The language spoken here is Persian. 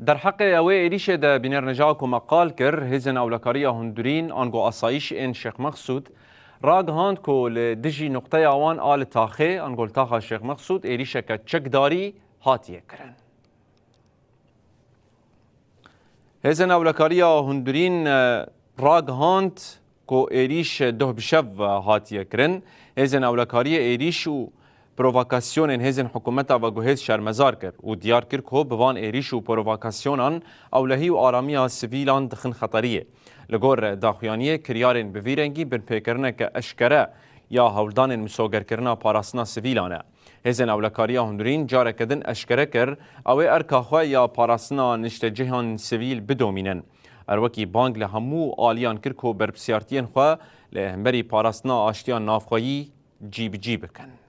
در حق اوی ایریش ده بینرنجا که مقال کر هزن اولکاریا هندورین آنگو آسایش این شیخ مقصود راگ هاند که لدجی نقطه آوان آل تاخه آنگو تاخه شیخ مقصود ایریش که چکداری هاتیه کرن. هزن اولکاریا هندورین راگ هاند که ایریش ده بشب هاتیه کرن. هزن اولکاری ایریش و پرووکاسیون هزن حکومت و گوهز شرمزار کرد و دیار کرد که بوان ایریش و پرووکاسیونان اولهی و آرامی سیویلان دخن خطریه. لگور داخویانیه کریارن بویرنگی بن پیکرنه که اشکره یا هولدان مسوگر کرنا پاراسنا سیویلانه. هزن اولکاری هندورین جاره کدن اشکره کرد او ارکاخواه یا پاراسنا نشت جهان سیویل بدومینن. اروکی بانگ لهمو آلیان کرد که برپسیارتین خواه لهمبری پاراسنا آشتیان نافخوایی جیب کن.